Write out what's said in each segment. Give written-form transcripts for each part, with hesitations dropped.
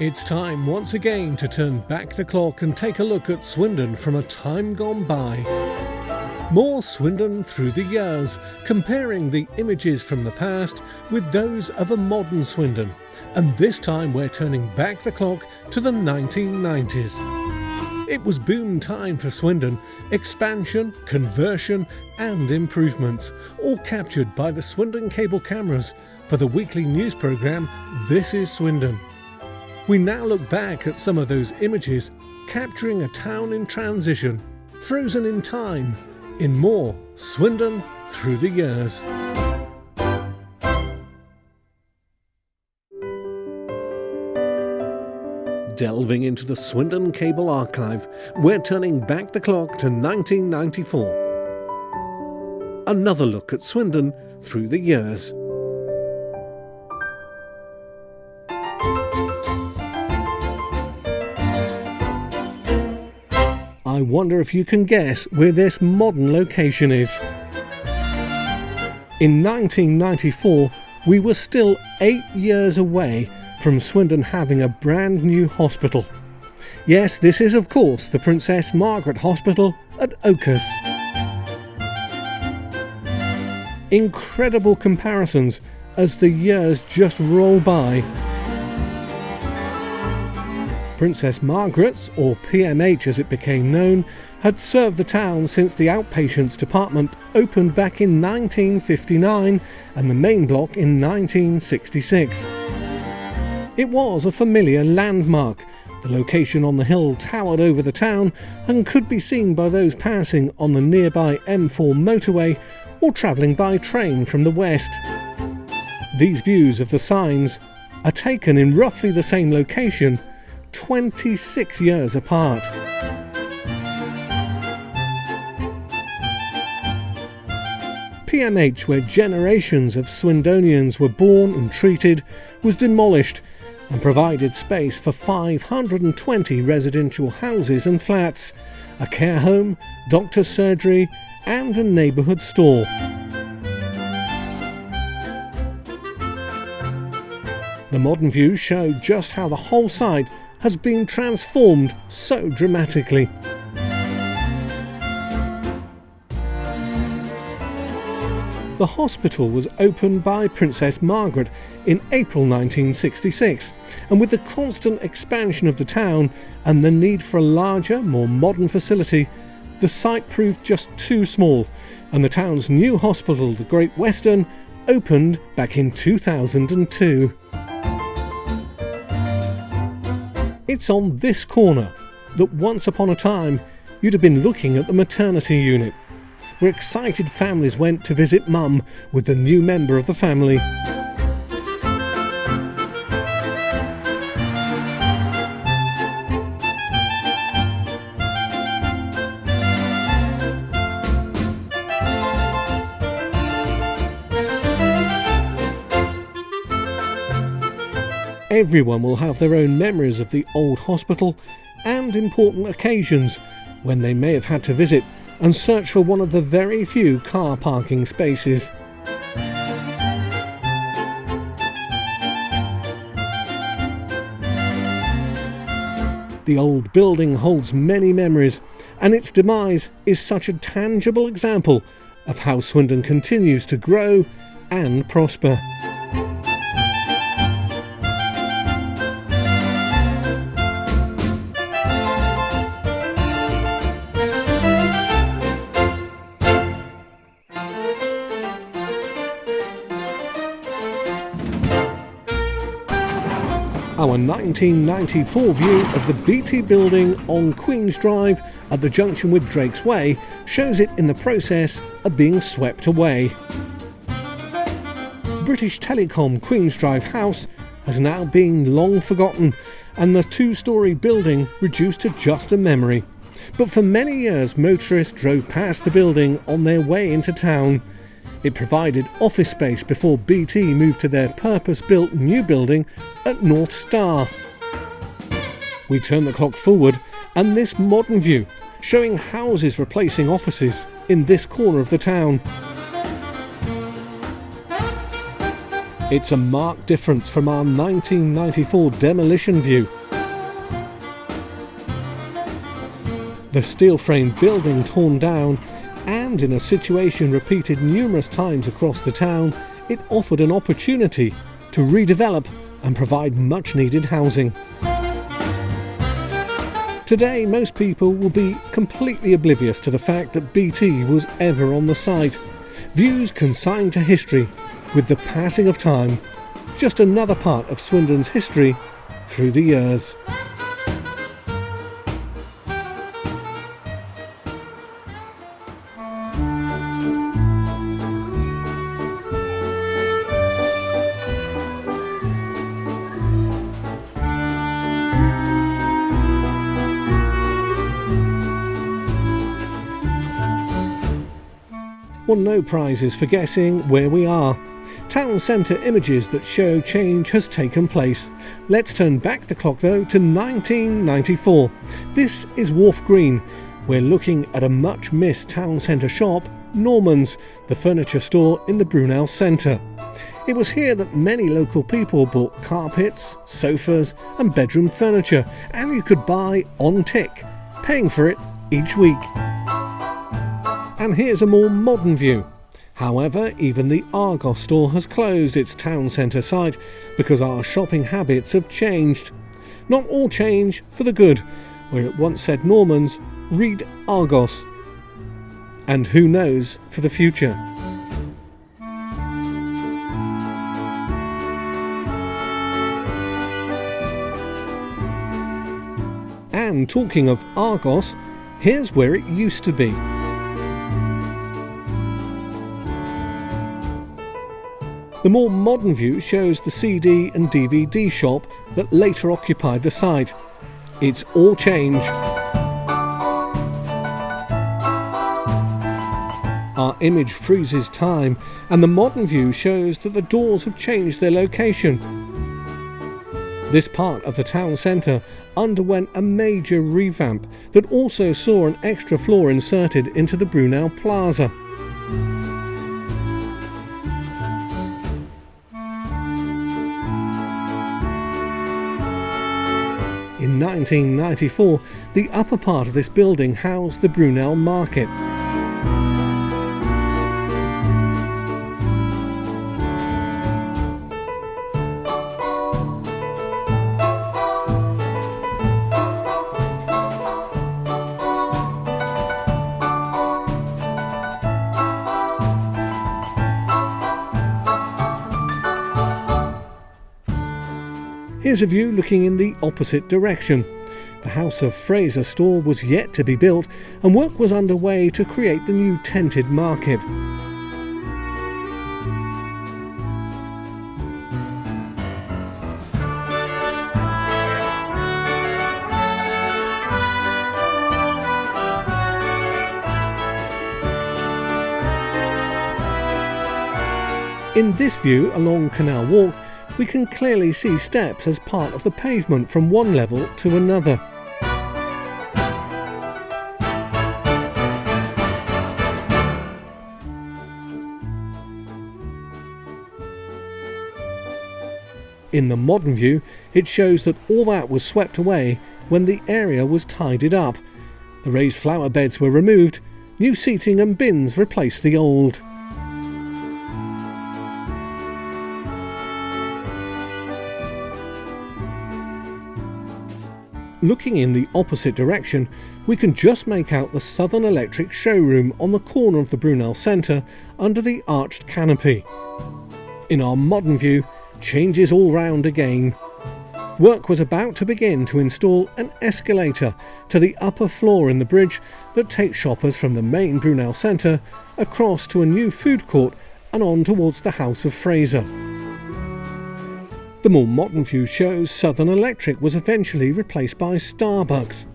It's time once again to turn back the clock and take a look at Swindon from a time gone by. More Swindon Through the Years, comparing the images from the past with those of a modern Swindon. And this time we're turning back the clock to the 1990s. It was boom time for Swindon, expansion, conversion and improvements, all captured by the Swindon cable cameras for the weekly news programme This is Swindon. We now look back at some of those images, capturing a town in transition, frozen in time, in more Swindon Through the Years. Delving into the Swindon Cable Archive, we're turning back the clock to 1994. Another look at Swindon through the years. I wonder if you can guess where this modern location is. In 1994, we were still 8 years away from Swindon having a brand new hospital. Yes, this is of course the Princess Margaret Hospital at Oakhurst. Incredible comparisons as the years just roll by. Princess Margaret's, or PMH as it became known, had served the town since the outpatients department opened back in 1959 and the main block in 1966. It was a familiar landmark. The location on the hill towered over the town and could be seen by those passing on the nearby M4 motorway or travelling by train from the west. These views of the signs are taken in roughly the same location, 26 years apart. PMH, where generations of Swindonians were born and treated, was demolished and provided space for 520 residential houses and flats, a care home, doctor's surgery and a neighbourhood store. The modern views show just how the whole site has been transformed so dramatically. The hospital was opened by Princess Margaret in April 1966, and with the constant expansion of the town and the need for a larger, more modern facility, the site proved just too small, and the town's new hospital, the Great Western, opened back in 2002. It's on this corner that once upon a time you'd have been looking at the maternity unit, where excited families went to visit Mum with the new member of the family. Everyone will have their own memories of the old hospital and important occasions when they may have had to visit and search for one of the very few car parking spaces. The old building holds many memories, and its demise is such a tangible example of how Swindon continues to grow and prosper. Our 1994 view of the BT building on Queen's Drive at the junction with Drake's Way shows it in the process of being swept away. British Telecom Queen's Drive House has now been long forgotten and the two-storey building reduced to just a memory. But for many years motorists drove past the building on their way into town. It provided office space before BT moved to their purpose-built new building at North Star. We turn the clock forward and this modern view, showing houses replacing offices in this corner of the town. It's a marked difference from our 1994 demolition view. The steel-framed building torn down, and in a situation repeated numerous times across the town, it offered an opportunity to redevelop and provide much-needed housing. Today, most people will be completely oblivious to the fact that BT was ever on the site. Views consigned to history with the passing of time. Just another part of Swindon's history through the years. Won no prizes for guessing where we are. Town centre images that show change has taken place. Let's turn back the clock though to 1994. This is Wharf Green. We're looking at a much missed town centre shop, Norman's, the furniture store in the Brunel Centre. It was here that many local people bought carpets, sofas and bedroom furniture, and you could buy on tick, paying for it each week. And here's a more modern view. However, even the Argos store has closed its town centre site because our shopping habits have changed. Not all change for the good. Where it once said Norman's, read Argos. And who knows for the future. And talking of Argos, here's where it used to be. The more modern view shows the CD and DVD shop that later occupied the site. It's all change. Our image freezes time, and the modern view shows that the doors have changed their location. This part of the town centre underwent a major revamp that also saw an extra floor inserted into the Brunel Plaza. In 1994, the upper part of this building housed the Brunel Market. Here's a view looking in the opposite direction. The House of Fraser store was yet to be built, and work was underway to create the new tented market. In this view along Canal Walk, we can clearly see steps as part of the pavement from one level to another. In the modern view, it shows that all that was swept away when the area was tidied up. The raised flower beds were removed, new seating and bins replaced the old. Looking in the opposite direction, we can just make out the Southern Electric showroom on the corner of the Brunel Centre under the arched canopy. In our modern view, changes all round again. Work was about to begin to install an escalator to the upper floor in the bridge that takes shoppers from the main Brunel Centre across to a new food court and on towards the House of Fraser. The more modern view shows Southern Electric was eventually replaced by Starbucks.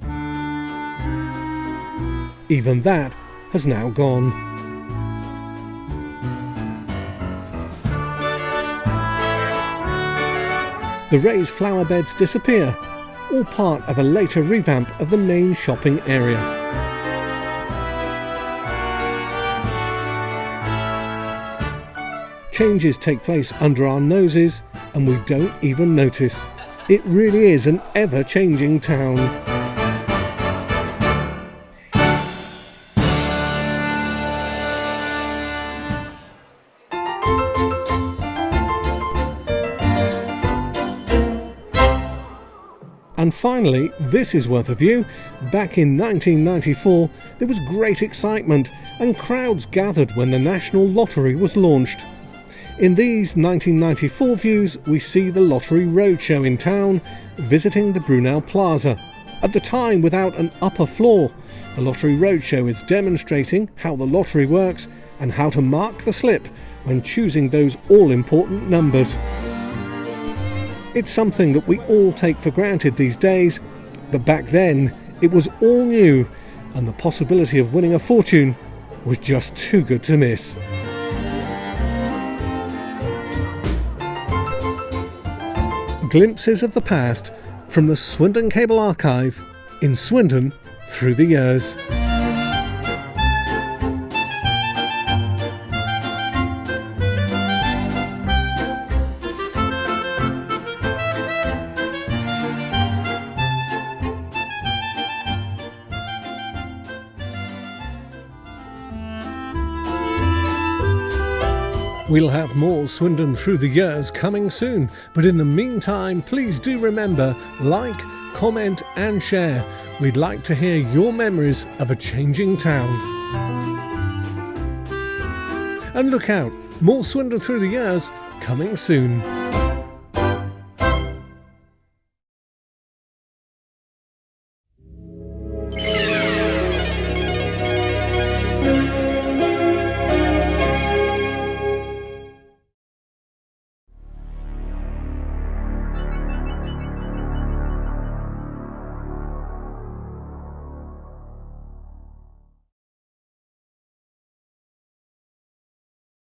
Even that has now gone. The raised flower beds disappear, all part of a later revamp of the main shopping area. Changes take place under our noses and we don't even notice. It really is an ever-changing town. And finally, this is worth a view. Back in 1994, there was great excitement and crowds gathered when the National Lottery was launched. In these 1994 views, we see the Lottery Roadshow in town, visiting the Brunel Plaza. At the time, without an upper floor, the Lottery Roadshow is demonstrating how the lottery works and how to mark the slip when choosing those all-important numbers. It's something that we all take for granted these days, but back then it was all new and the possibility of winning a fortune was just too good to miss. Glimpses of the past from the Swindon Cable Archive in Swindon Through the Years. We'll have more Swindon Through the Years coming soon, but in the meantime, please do remember, like, comment and share. We'd like to hear your memories of a changing town. And look out, more Swindon Through the Years coming soon.